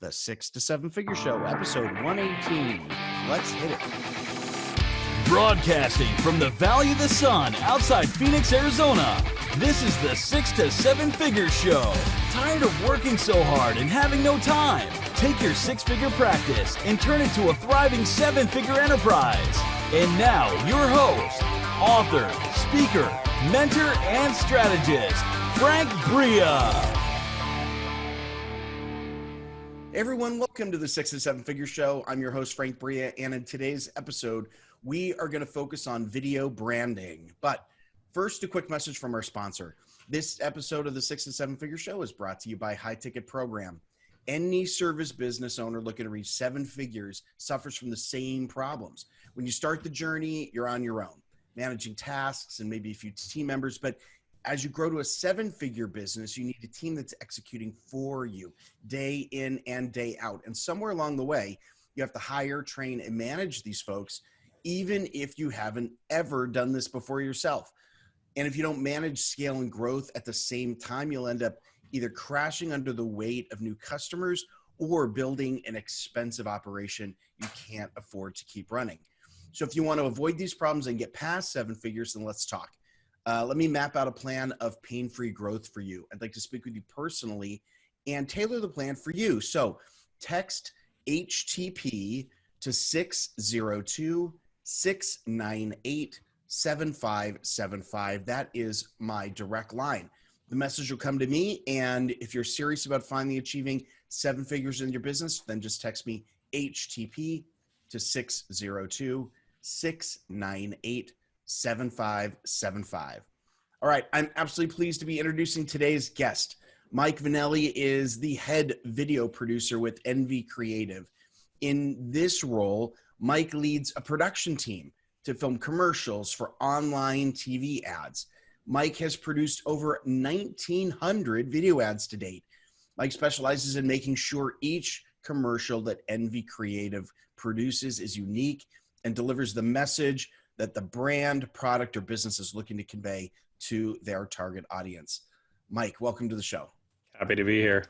The 6 to 7 Figure Show, episode 118. Let's hit it. Broadcasting from the Valley of the Sun outside Phoenix, Arizona. This is the 6 to 7 Figure Show. Tired of working so hard and having no time? Take your six-figure practice and turn it to a thriving seven-figure enterprise. And now, your host, author, speaker, mentor, and strategist, Frank Bria. Hey everyone, welcome to the 6 to 7 Figure Show. I'm your host, Frank Bria, and in today's episode, we are going to focus on video branding. But first, a quick message from our sponsor. This episode of the 6 to 7 Figure Show is brought to you by High Ticket Program. Any service business owner looking to reach seven figures suffers from the same problems. When you start the journey, you're on your own, managing tasks and maybe a few team members. But as you grow to a seven-figure business, you need a team that's executing for you day in and day out. And somewhere along the way, you have to hire, train, and manage these folks, even if you haven't ever done this before yourself. And if you don't manage scale and growth at the same time, you'll end up either crashing under the weight of new customers or building an expensive operation you can't afford to keep running. So if you want to avoid these problems and get past seven figures, then let's talk. Let me map out a plan of pain-free growth for you. I'd like to speak with you personally and tailor the plan for you. So text HTP to 602-698-7575. That is my direct line. The message will come to me, and if you're serious about finally achieving seven figures in your business, then just text me HTP to 602-698-7575. All right, I'm absolutely pleased to be introducing today's guest. Mike Vannelli is the head video producer with NV Creative. In this role, Mike leads a production team to film commercials for online TV ads. Mike has produced over 1,900 video ads to date. Mike specializes in making sure each commercial that NV Creative produces is unique and delivers the message that the brand, product, or business is looking to convey to their target audience. Mike, welcome to the show. Happy to be here.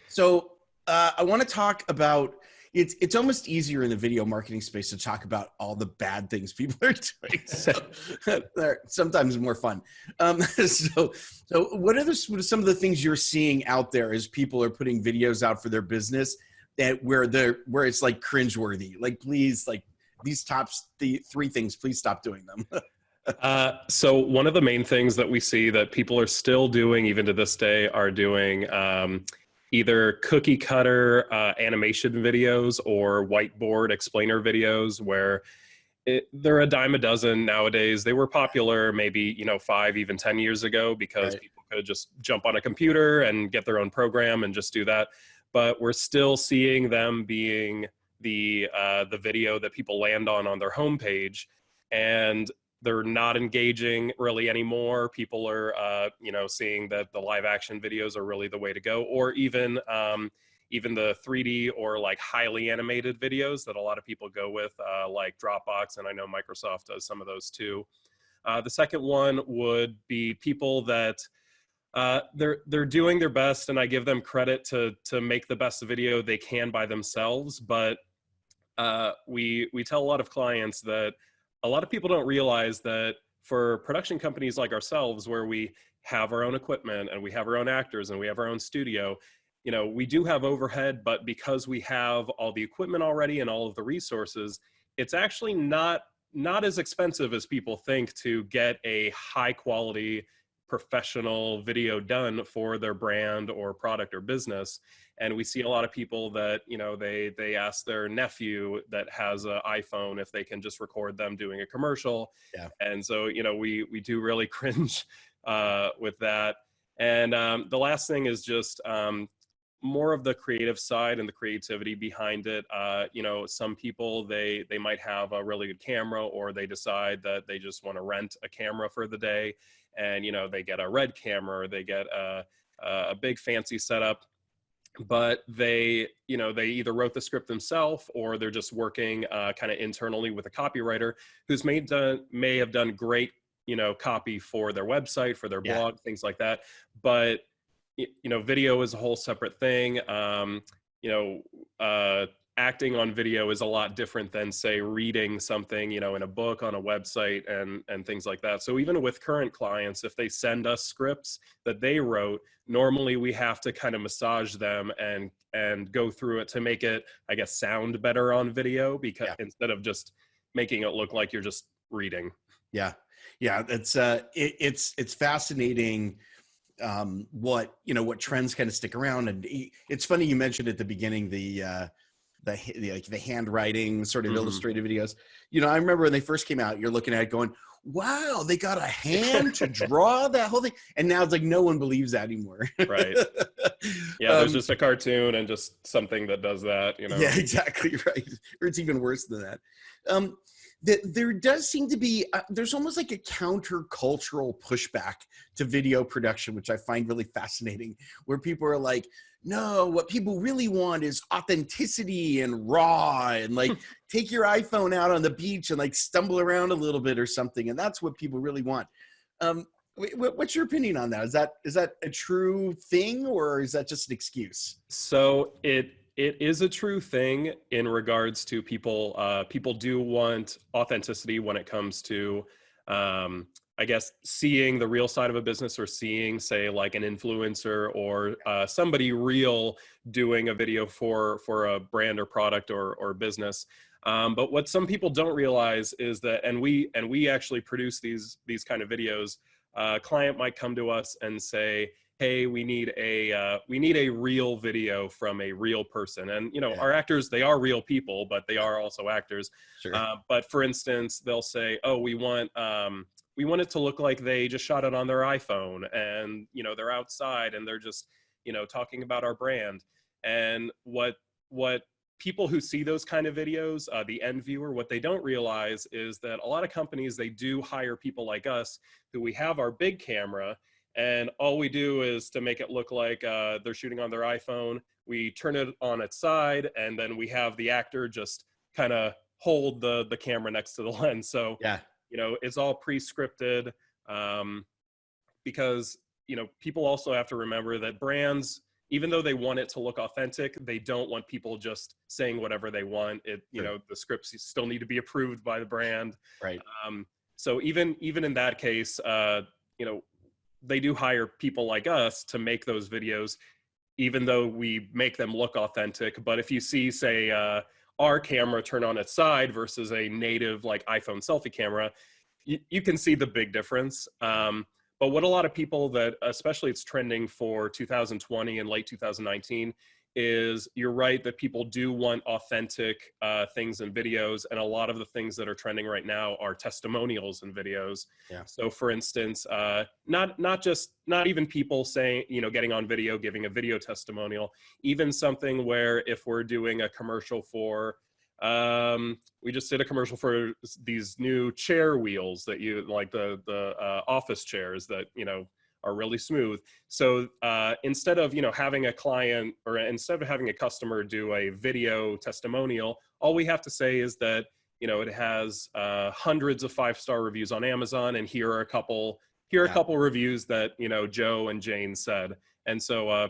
So I want to talk about, it's almost easier in the video marketing space to talk about all the bad things people are doing. So they're sometimes more fun. So what are some of the things you're seeing out there as people are putting videos out for their business that where it's like cringeworthy? Like, please, like these the three things, please stop doing them. So one of the main things that we see that people are still doing even to this day are doing either cookie cutter animation videos or whiteboard explainer videos where they're a dime a dozen nowadays. They were popular maybe 5, even 10 years ago because people could just jump on a computer and get their own program and just do that. But we're still seeing them being the video that people land on their homepage, and they're not engaging really anymore. People are, seeing that the live action videos are really the way to go, or even the 3D or like highly animated videos that a lot of people go with, like Dropbox, and I know Microsoft does some of those too. The second one would be people that they're doing their best, and I give them credit to make the best video they can by themselves. But we tell a lot of clients that a lot of people don't realize that for production companies like ourselves, where we have our own equipment and we have our own actors and we have our own studio, we do have overhead, but because we have all the equipment already and all of the resources, it's actually not as expensive as people think to get a high quality professional video done for their brand or product or business. And we see a lot of people that, they ask their nephew that has an iPhone if they can just record them doing a commercial. Yeah. And so, we do really cringe with that. And the last thing is just more of the creative side and the creativity behind it. Some people, they might have a really good camera, or they decide that they just want to rent a camera for the day. And, they get a red camera, or they get a big fancy setup, but they either wrote the script themselves, or they're just working kind of internally with a copywriter who's may have done great, copy for their website, for their blog, things like that. But, video is a whole separate thing. you know, acting on video is a lot different than, say, reading something, you know, in a book, on a website, and things like that. So even with current clients, if they send us scripts that they wrote, normally we have to kind of massage them and go through it to make it, I guess, sound better on video, because instead of just making it look like you're just reading. Yeah. Yeah. It's fascinating. What trends kind of stick around. And it's funny you mentioned at the beginning, the handwriting sort of illustrated videos. I remember when they first came out, you're looking at it going, wow, they got a hand to draw that whole thing. And now it's like, no one believes that anymore. Right. Yeah. There's just a cartoon and just something that does that, Yeah, exactly. Right. Or it's even worse than that. There does seem to be, there's almost like a counter-cultural pushback to video production, which I find really fascinating, where people are like, no, what people really want is authenticity and raw, and like take your iPhone out on the beach and like stumble around a little bit or something. And that's what people really want. What's your opinion on that? Is that a true thing, or is that just an excuse? So it is a true thing in regards to people. People do want authenticity when it comes to, I guess, seeing the real side of a business, or seeing, say, like an influencer or somebody real doing a video for a brand or product or business. But what some people don't realize is that, and we actually produce these kind of videos. A client might come to us and say, hey, we need a real video from a real person. And, our actors, they are real people, but they are also actors. Sure. But for instance, they'll say, oh, we want it to look like they just shot it on their iPhone, and, they're outside and they're just, talking about our brand. And what people who see those kind of videos, the end viewer, what they don't realize is that a lot of companies, they do hire people like us, who we have our big camera, and all we do is to make it look like they're shooting on their iPhone. We turn it on its side, and then we have the actor just kind of hold the camera next to the lens. So, it's all pre-scripted, because, people also have to remember that brands, even though they want it to look authentic, they don't want people just saying whatever they want. The scripts still need to be approved by the brand. Right. So even in that case, they do hire people like us to make those videos, even though we make them look authentic. But if you see, say, our camera turn on its side versus a native like iPhone selfie camera, you can see the big difference. But what a lot of people that, especially it's trending for 2020 and late 2019, is you're right that people do want authentic things in videos. And a lot of the things that are trending right now are testimonials in videos. Yeah. So for instance, not even people saying, getting on video, giving a video testimonial, even something where if we're doing a commercial for, we just did a commercial for these new chair wheels that you like, the office chairs that, are really smooth. So instead of, having a client, or instead of having a customer do a video testimonial, all we have to say is that, it has hundreds of 5-star reviews on Amazon, and here are a couple reviews that, Joe and Jane said. And so,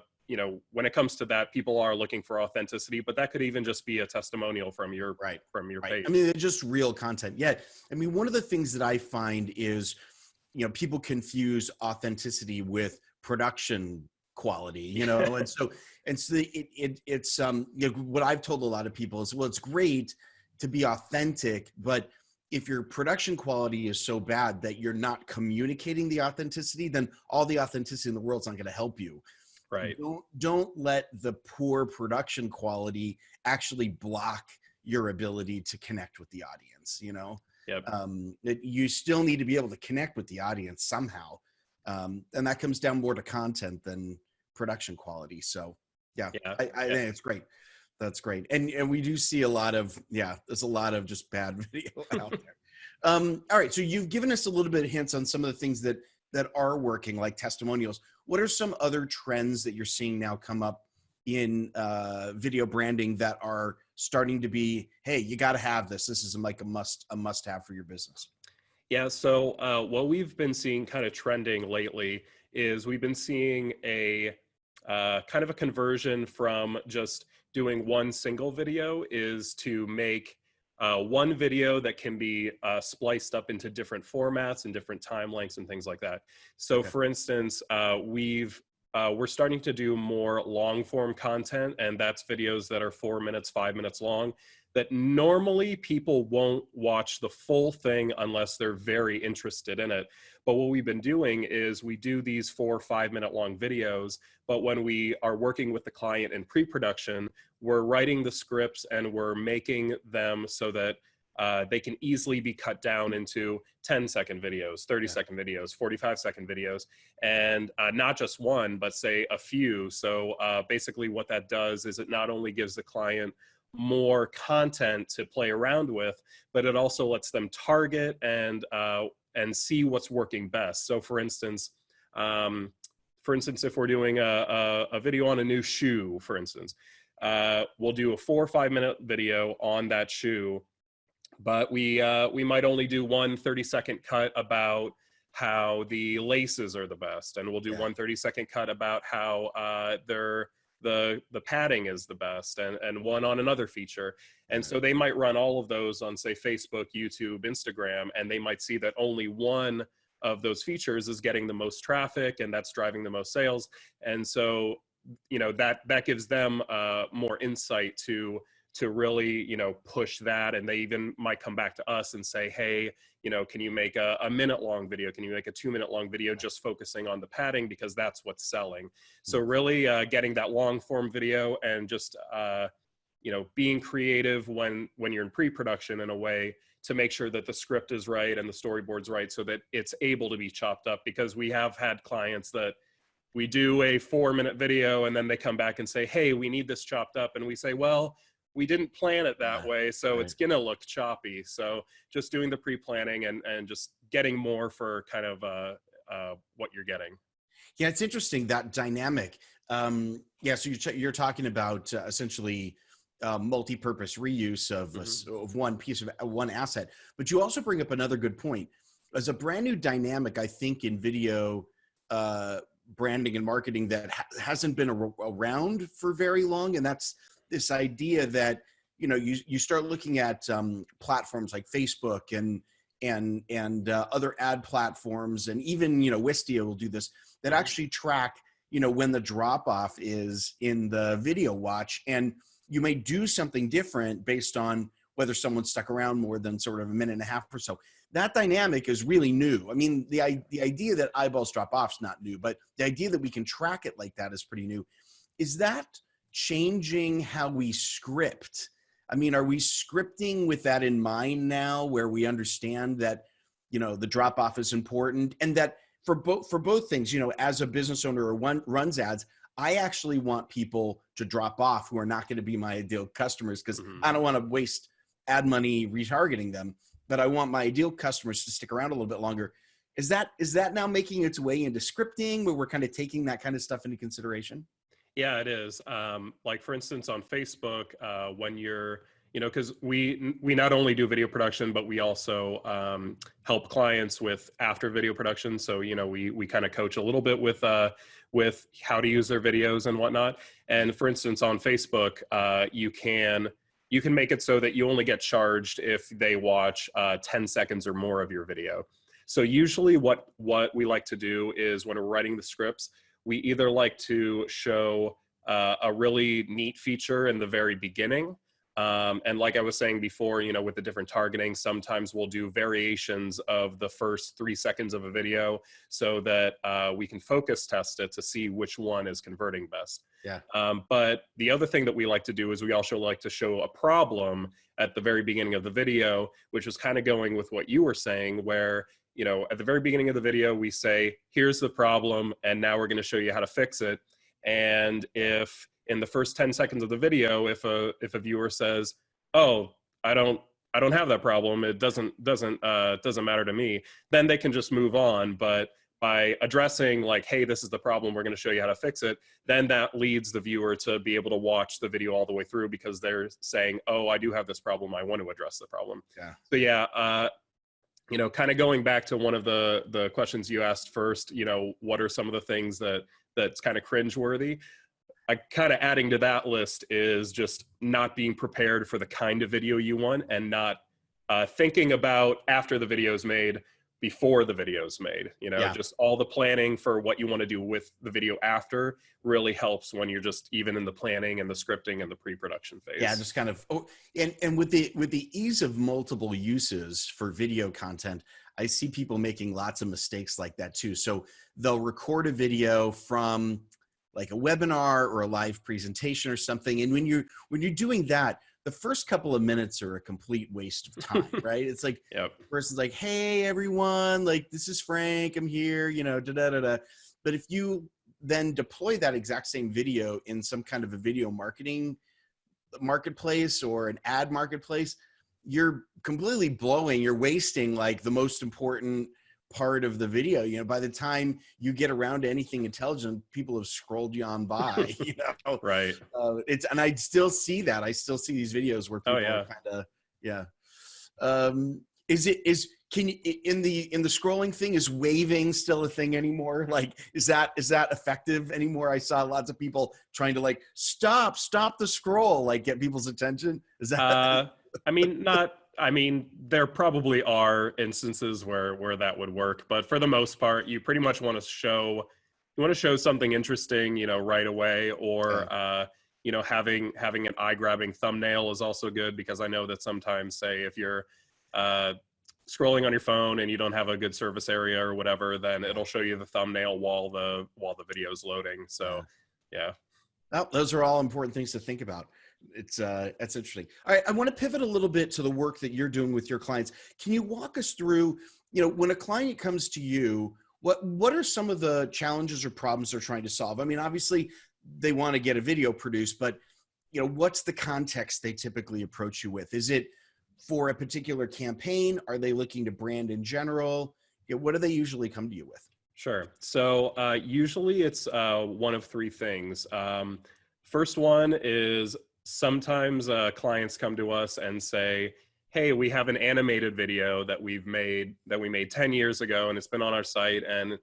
when it comes to that, people are looking for authenticity, but that could even just be a testimonial from your page. I mean, it's just real content. Yeah. I mean, one of the things that I find is, people confuse authenticity with production quality, and so it's what I've told a lot of people is, well, it's great to be authentic, but if your production quality is so bad that you're not communicating the authenticity, then all the authenticity in the world's not going to help you. Right. Don't let the poor production quality actually block your ability to connect with the audience, Yep. You still need to be able to connect with the audience somehow. And that comes down more to content than production quality. So I think it's great. That's great. And we do see there's a lot of just bad video out there. All right. So you've given us a little bit of hints on some of the things that are working, like testimonials. What are some other trends that you're seeing now come up in video branding that are starting to be, hey, you got to have this. This is like a must have for your business? Yeah. So what we've been seeing kind of trending lately is we've been seeing a kind of a conversion from just doing one single video is to make one video that can be spliced up into different formats and different time lengths and things like that. So Okay. for instance, we're starting to do more long form content, and that's videos that are 4 minutes, 5 minutes long, that normally people won't watch the full thing unless they're very interested in it. But what we've been doing is we do these 4 or 5 minute long videos, but when we are working with the client in pre-production, we're writing the scripts and we're making them so that they can easily be cut down into 10-second videos, 30-second videos, 45-second videos, and not just one, but say a few. So basically what that does is it not only gives the client more content to play around with, but it also lets them target and see what's working best. So for instance, if we're doing a video on a new shoe, for instance, we'll do a 4 or 5 minute video on that shoe, but we might only do one 30-second cut about how the laces are the best, and we'll do one 30-second cut about how the padding is the best, and one on another feature. And so they might run all of those on, say, Facebook, YouTube, Instagram, and they might see that only one of those features is getting the most traffic, and that's driving the most sales. And so, that gives them more insight to really, push that. And they even might come back to us and say, hey, can you make a minute-long video? Can you make a 2-minute-long video just focusing on the padding, because that's what's selling? So really getting that long-form video and just, being creative when you're in pre-production in a way to make sure that the script is right and the storyboard's right so that it's able to be chopped up. Because we have had clients that we do a 4-minute video and then they come back and say, hey, we need this chopped up. And we say, well, we didn't plan it that way, so it's gonna look choppy. So just doing the pre-planning and just getting more for kind of what you're getting. Yeah, it's interesting, that dynamic. So you're talking about essentially multi-purpose reuse of one piece of one asset. But you also bring up another good point. As a brand new dynamic, I think, in video branding and marketing that hasn't been around for very long, and that's this idea that you start looking at platforms like Facebook and other ad platforms, and even Wistia will do this, that actually track when the drop off is in the video watch, and you may do something different based on whether someone stuck around more than sort of a minute and a half or so. That dynamic is really new. I mean, the idea that eyeballs drop off is not new, but the idea that we can track it like that is pretty new. Is that changing how we script? I mean, are we scripting with that in mind now, where we understand that, the drop off is important, and that for both things, as a business owner or one runs ads, I actually want people to drop off who are not going to be my ideal customers, because I don't want to waste ad money retargeting them, but I want my ideal customers to stick around a little bit longer. Is that now making its way into scripting, where we're kind of taking that kind of stuff into consideration? Yeah, it is. Like for instance, on Facebook, when you're, because we not only do video production, but we also help clients with after video production. So, we kind of coach a little bit with how to use their videos and whatnot. And for instance, on Facebook, you can make it so that you only get charged if they watch 10 seconds or more of your video. So usually what we like to do is, when we're writing the scripts, we either like to show a really neat feature in the very beginning. And like I was saying before, with the different targeting, sometimes we'll do variations of the first 3 seconds of a video so that we can focus test it to see which one is converting best. Yeah. But the other thing that we like to do is we also like to show a problem at the very beginning of the video, which is kind of going with what you were saying, where at the very beginning of the video, we say, here's the problem, and now we're going to show you how to fix it. And if in the first 10 seconds of the video, if a viewer says, oh, I don't have that problem, it doesn't matter to me, then they can just move on. But by addressing like, hey, this is the problem, we're going to show you how to fix it, then that leads the viewer to be able to watch the video all the way through, because they're saying, oh, I do have this problem, I want to address the problem. Yeah. So yeah, kind of going back to one of the questions you asked first, what are some of the things that that's kind of cringeworthy. I kind of adding to that list is just not being prepared for the kind of video you want, and not thinking about after the video's made, before the video's made. Yeah. Just all the planning for what you want to do with the video after really helps when you're just even in the planning and the scripting and the pre-production phase. Yeah, just kind of, and with the ease of multiple uses for video content, I see people making lots of mistakes like that too. So they'll record a video from like a webinar or a live presentation or something. And when you're doing that, the first couple of minutes are a complete waste of time, right? It's like, Yep. the person's like, hey, everyone, like, this is Frank, I'm here, da-da-da-da. But if you then deploy that exact same video in some kind of a video marketing marketplace or an ad marketplace, you're completely you're wasting like the most important part of the video. By the time you get around to anything intelligent, people have scrolled you on by. Right. And I still see that. I still see these videos where people are kind of, can you, in the scrolling thing, is waving still a thing anymore? Like, is that effective anymore? I saw lots of people trying to like stop the scroll, like get people's attention. Is that? There probably are instances where that would work, but for the most part, you pretty much want to show something interesting, right away, or having an eye-grabbing thumbnail is also good, because I know that sometimes, say if you're scrolling on your phone and you don't have a good service area or whatever, then it'll show you the thumbnail while the video is loading. So yeah. Well, those are all important things to think about. That's interesting. All right, I want to pivot a little bit to the work that you're doing with your clients. Can you walk us through, when a client comes to you, what are some of the challenges or problems they're trying to solve? I mean, obviously they want to get a video produced, but what's the context they typically approach you with? Is it for a particular campaign? Are they looking to brand in general? What do they usually come to you with? Sure. So usually it's one of three things. First one is sometimes clients come to us and say, hey, we have an animated video that we made 10 years ago, and it's been on our site, and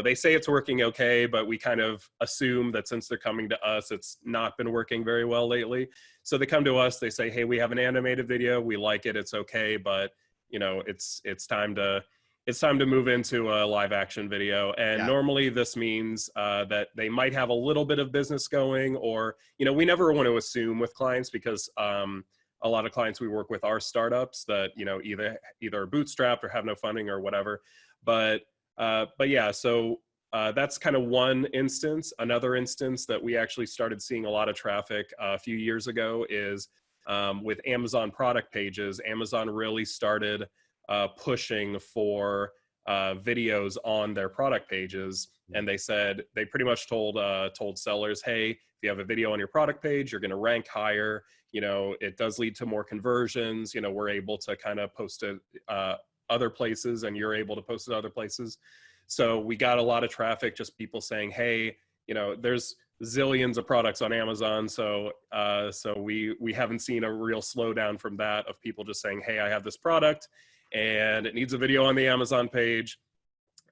they say it's working okay, but we kind of assume that since they're coming to us, it's not been working very well lately. So they come to us, they say, hey, we have an animated video, we like it, it's okay, but it's time to move into a live action video. And normally this means that they might have a little bit of business going, or, we never want to assume with clients, because a lot of clients we work with are startups that, either are bootstrapped or have no funding or whatever. But yeah, so that's kind of one instance. Another instance that we actually started seeing a lot of traffic a few years ago is with Amazon product pages. Amazon really started pushing for videos on their product pages, and they pretty much told sellers, hey, if you have a video on your product page, you're going to rank higher. It does lead to more conversions. We're able to kind of post it other places, and you're able to post it other places. So we got a lot of traffic, just people saying, hey, there's zillions of products on Amazon. So we haven't seen a real slowdown from that, of people just saying, hey, I have this product and it needs a video on the Amazon page.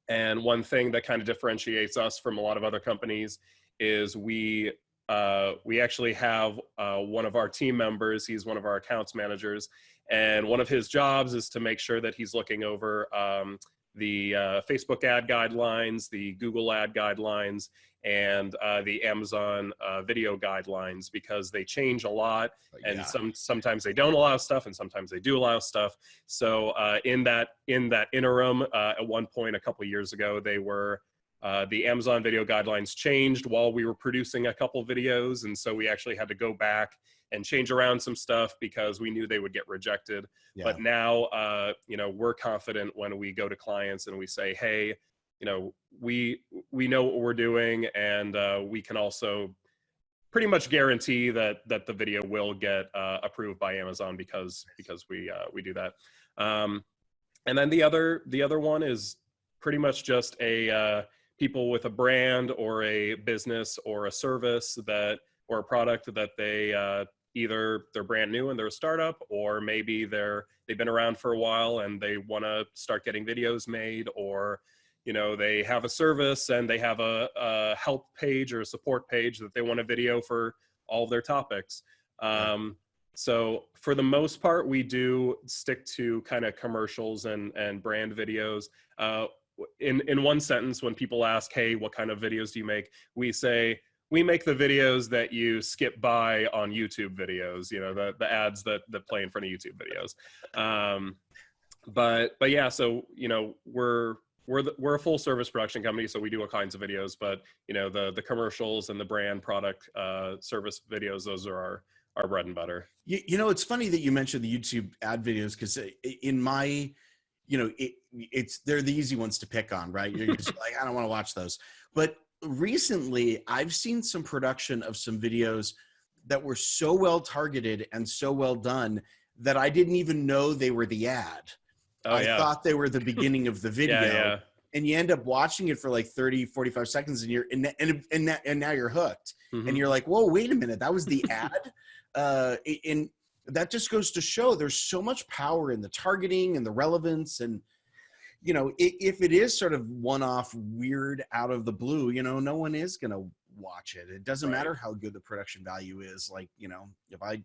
And one thing that kind of differentiates us from a lot of other companies is we actually have one of our team members. He's one of our accounts managers, and one of his jobs is to make sure that he's looking over the Facebook ad guidelines, the Google ad guidelines, and the Amazon video guidelines, because they change a lot, and sometimes they don't allow stuff, and sometimes they do allow stuff. So in that interim, at one point a couple years ago, they were the Amazon video guidelines changed while we were producing a couple videos, and so we actually had to go back and change around some stuff because we knew they would get rejected. But now, we're confident when we go to clients and we say, hey, we know what we're doing, and we can also pretty much guarantee that the video will get approved by Amazon because we do that. And then the other one is pretty much just people with a brand or a business or a service or a product that they either they're brand new and they're a startup, or maybe they've been around for a while and they want to start getting videos made, or they have a service and they have a help page or a support page that they want a video for all of their topics. So for the most part, we do stick to kind of commercials and brand videos. In one sentence, when people ask, hey, what kind of videos do you make? We say, we make the videos that you skip by on YouTube videos, the ads that play in front of YouTube videos. But yeah, so, we're a full service production company, so we do all kinds of videos, but the commercials and the brand product service videos, those are our bread and butter. It's funny that you mentioned the YouTube ad videos, because in my, they're the easy ones to pick on, right? You're just like, I don't want to watch those. But recently I've seen some production of some videos that were so well targeted and so well done that I didn't even know they were the ad. I thought they were the beginning of the video. And you end up watching it for like 30, 45 seconds and you're and now you're hooked. And you're like, whoa, wait a minute, that was the ad. And that just goes to show there's so much power in the targeting and the relevance. And, if it is sort of one-off weird out of the blue, no one is going to watch it. It doesn't matter how good the production value is. Like, if I'm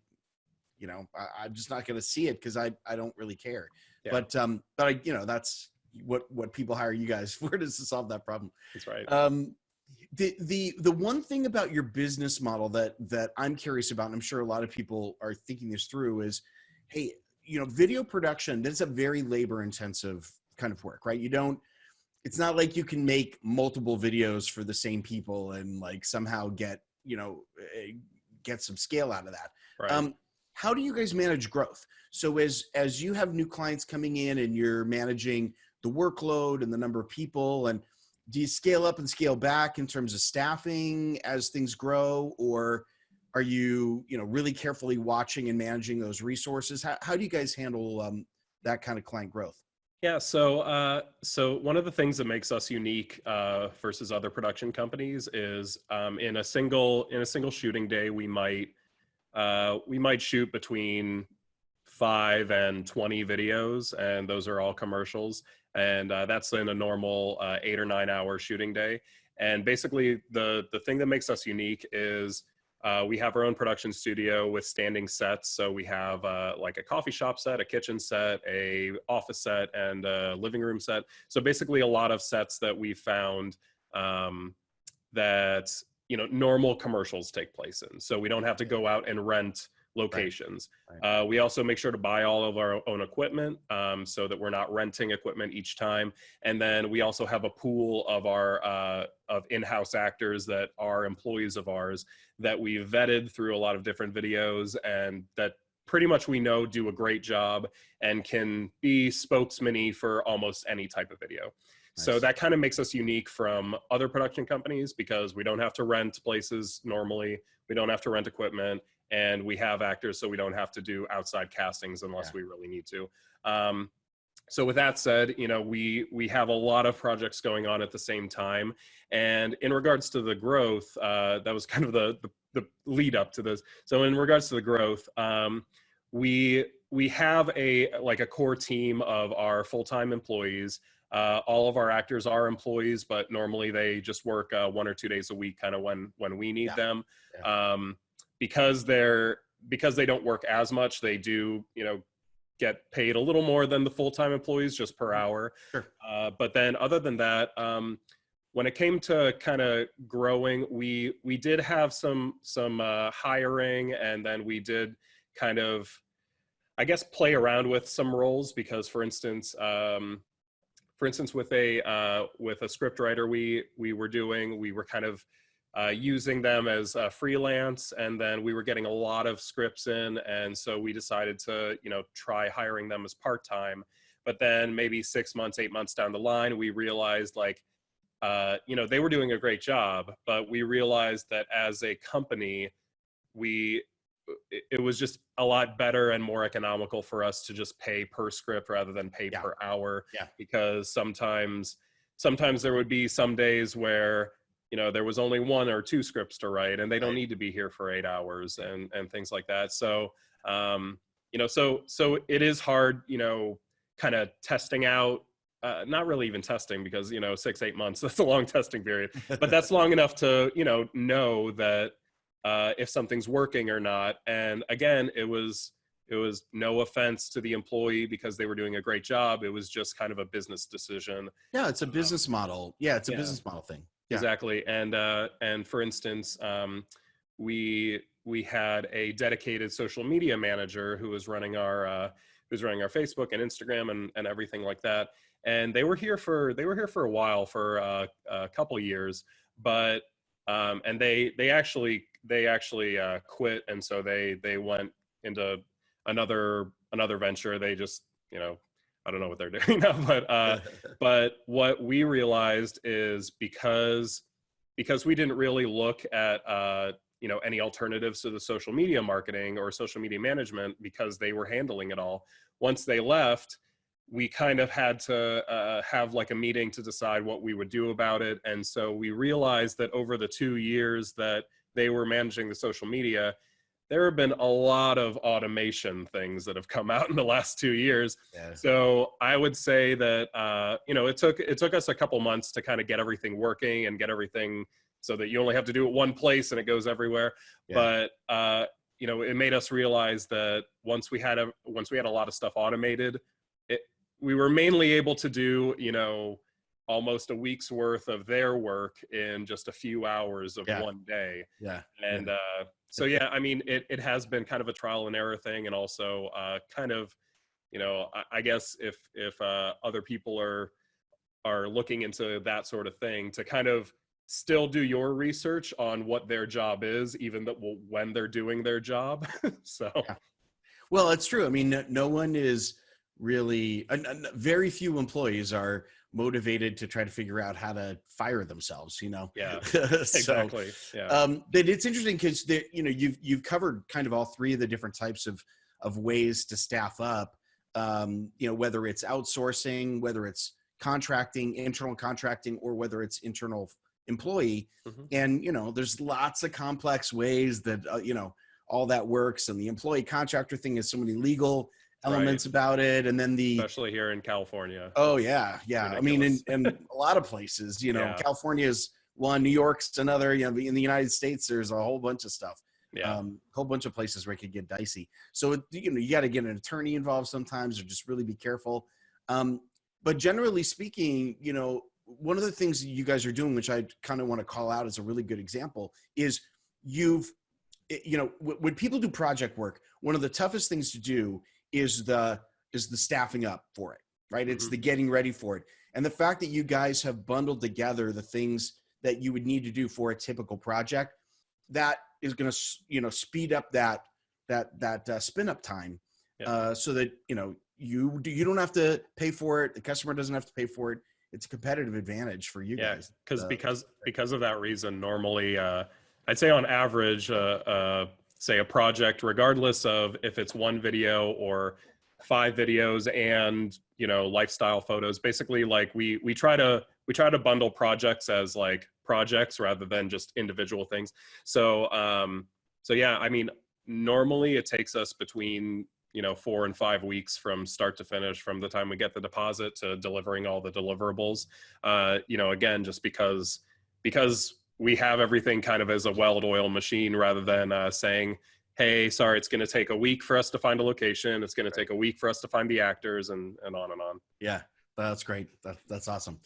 just not going to see it because I don't really care. Yeah. But that's what people hire you guys for, is to solve that problem. That's right. The one thing about your business model that I'm curious about, and I'm sure a lot of people are thinking this through, is, hey, video production, that's a very labor intensive kind of work, right? It's not like you can make multiple videos for the same people and like somehow get some scale out of that. Right. How do you guys manage growth? So as you have new clients coming in and you're managing the workload and the number of people, and do you scale up and scale back in terms of staffing as things grow, or are you, really carefully watching and managing those resources? How do you guys handle that kind of client growth? Yeah, so one of the things that makes us unique versus other production companies is in a single shooting day, we might shoot between 5 and 20 videos, and those are all commercials. And that's in a normal 8 or 9 hour shooting day. And basically the thing that makes us unique is we have our own production studio with standing sets. So we have like a coffee shop set, a kitchen set, a office set, and a living room set. So basically a lot of sets that we found that, normal commercials take place in. So we don't have to go out and rent locations. Right. We also make sure to buy all of our own equipment so that we're not renting equipment each time. And then we also have a pool of our of in-house actors that are employees of ours that we've vetted through a lot of different videos, and that pretty much we know do a great job and can be spokesman-y for almost any type of video. Nice. So that kind of makes us unique from other production companies, because we don't have to rent places normally. We don't have to rent equipment. And we have actors, so we don't have to do outside castings unless we really need to. So with that said, we have a lot of projects going on at the same time. And in regards to the growth, that was kind of the lead up to this. So in regards to the growth, we have a core team of our full-time employees. All of our actors are employees, but normally they just work 1 or 2 days a week, kind of when we need them. Yeah. Because they don't work as much, they do, get paid a little more than the full-time employees just per hour. Sure. But then other than that, when it came to kind of growing, we did have some hiring, and then we did kind of, I guess, play around with some roles, because for instance, with a script writer we were kind of using them as freelance, and then we were getting a lot of scripts in, and so we decided to try hiring them as part-time. But then maybe 6 months, 8 months down the line, we realized they were doing a great job, but we realized that as a company, it was just a lot better and more economical for us to just pay per script rather than pay per hour. Yeah. Because sometimes there would be some days where there was only 1 or 2 scripts to write, and they don't need to be here for 8 hours and things like that. So, so it is hard, kind of testing out not really even testing, because 6-8 months, that's a long testing period, but that's long enough to know that if something's working or not. And again, it was no offense to the employee, because they were doing a great job. It was just kind of a business decision. Yeah, it's a business model. Yeah, it's a business model thing. Yeah. Exactly. And for instance, we had a dedicated social media manager who was running our Facebook and Instagram and everything like that. And they were here for a while, for a couple years, but and they actually quit, and so they went into another venture. They just I don't know what they're doing now, but what we realized is, because we didn't really look at any alternatives to the social media marketing or social media management, because they were handling it all. Once they left, we kind of had to have like a meeting to decide what we would do about it. And so we realized that over the 2 years that they were managing the social media, there have been a lot of automation things that have come out in the last 2 years. Yeah. So I would say that, it took us a couple months to kind of get everything working and get everything so that you only have to do it one place and it goes everywhere. Yeah. But, it made us realize that once we had a lot of stuff automated, we were mainly able to do, almost a week's worth of their work in just a few hours of one day. Yeah. And, so, yeah, I mean, it has been kind of a trial and error thing. And also kind of, I guess if other people are looking into that sort of thing, to kind of still do your research on what their job is, even when they're doing their job. So, yeah. Well, it's true. I mean, no one is really, very few employees are motivated to try to figure out how to fire themselves, Yeah, so, exactly. Yeah. But it's interesting because you've covered kind of all three of the different types of ways to staff up, whether it's outsourcing, whether it's contracting, internal contracting, or whether it's internal employee. Mm-hmm. And there's lots of complex ways that all that works, and the employee contractor thing has so many legal elements about it, and then especially here in California. Oh yeah. Ridiculous. I mean, in a lot of places, California is one, New York's another. In the United States, there's a whole bunch of stuff. Yeah, whole bunch of places where it could get dicey. So you got to get an attorney involved sometimes, or just really be careful. But generally speaking, one of the things that you guys are doing, which I kind of want to call out as a really good example, is when people do project work, one of the toughest things to do is the staffing up for it, right? Mm-hmm. It's the getting ready for it. And the fact that you guys have bundled together the things that you would need to do for a typical project, that is going to, speed up that spin up time. Yeah. So that, you don't have to pay for it. The customer doesn't have to pay for it. It's a competitive advantage for you guys. Because of that reason, normally, I'd say on average, say a project, regardless of if it's one video or 5 videos and lifestyle photos, basically, like we try to bundle projects as like projects rather than just individual things. So yeah, I mean, normally it takes us between 4 and 5 weeks from start to finish, from the time we get the deposit to delivering all the deliverables. Again, just because we have everything kind of as a well-oiled machine, rather than saying, hey, sorry, it's going to take a week for us to find a location. It's going to take a week for us to find the actors, and on and on. Yeah, that's great. That's awesome.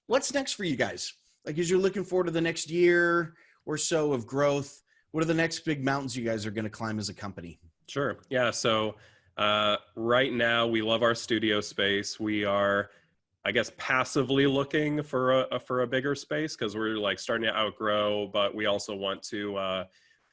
What's next for you guys? Like, as you're looking forward to the next year or so of growth, what are the next big mountains you guys are going to climb as a company? Sure. Yeah. So right now we love our studio space. We are, I guess, passively looking for a bigger space, because we're like starting to outgrow, but we also want to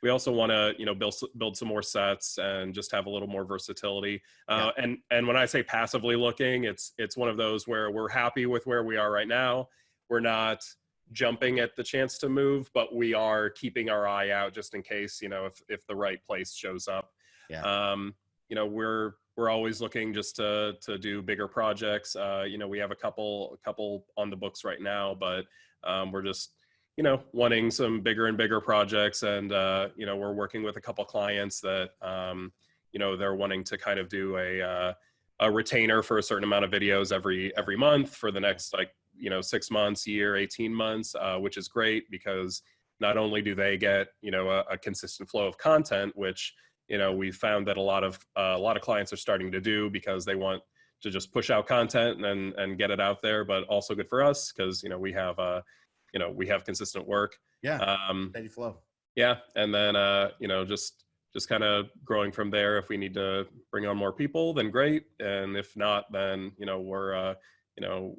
build some more sets and just have a little more versatility. And when I say passively looking, it's one of those where we're happy with where we are right now. We're not jumping at the chance to move, but we are keeping our eye out just in case, if the right place shows up. Yeah. We're always looking just to do bigger projects. We have a couple on the books right now, but we're just, wanting some bigger and bigger projects. And, we're working with a couple clients that, they're wanting to kind of do a retainer for a certain amount of videos every month for the next 6 months, year, 18 months, which is great because not only do they get a consistent flow of content, which we've found that a lot of clients are starting to do because they want to just push out content and get it out there, but also good for us because we have consistent work. Yeah. Steady flow. Yeah, and then just kind of growing from there. If we need to bring on more people, then great, and if not, then we're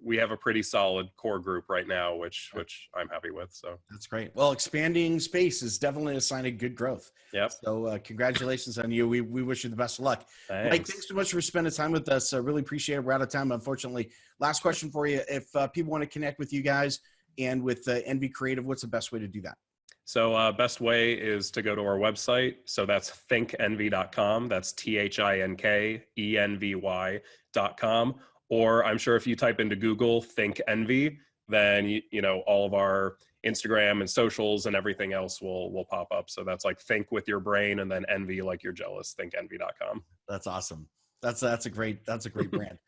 we have a pretty solid core group right now, which I'm happy with. So that's great. Well, expanding space is definitely a sign of good growth. Yep. So congratulations on you. We wish you the best of luck. Thanks. Mike, thanks so much for spending time with us. I really appreciate it. We're out of time, unfortunately. Last question for you. If people want to connect with you guys and with Envy Creative, what's the best way to do that? So best way is to go to our website. So that's thinkenvy.com. That's THINKENVY.com. Or I'm sure if you type into Google Think Envy, then all of our Instagram and socials and everything else will pop up. So that's like think with your brain and then envy like you're jealous. ThinkEnvy.com. That's awesome. That's a great brand.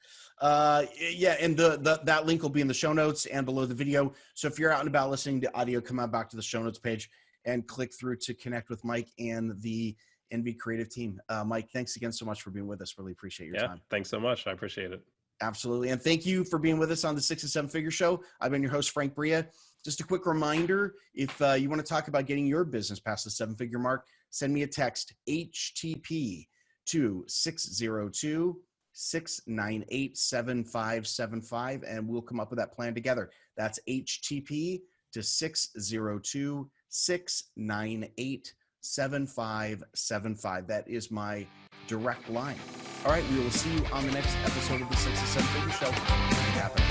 Yeah, and that link will be in the show notes and below the video. So if you're out and about listening to audio, come on back to the show notes page and click through to connect with Mike and the Envy Creative team. Mike, thanks again so much for being with us. Really appreciate your time. Thanks so much. I appreciate it. Absolutely. And thank you for being with us on the 6 to 7 Figure Show. I've been your host, Frank Bria. Just a quick reminder, if you want to talk about getting your business past the 7-figure mark, send me a text, HTP, to 602-698-7575, and we'll come up with that plan together. That's HTP to 602-698-7575. That is my direct line. All right, we will see you on the next episode of the 6 to 7 Figure Show. Make it happen.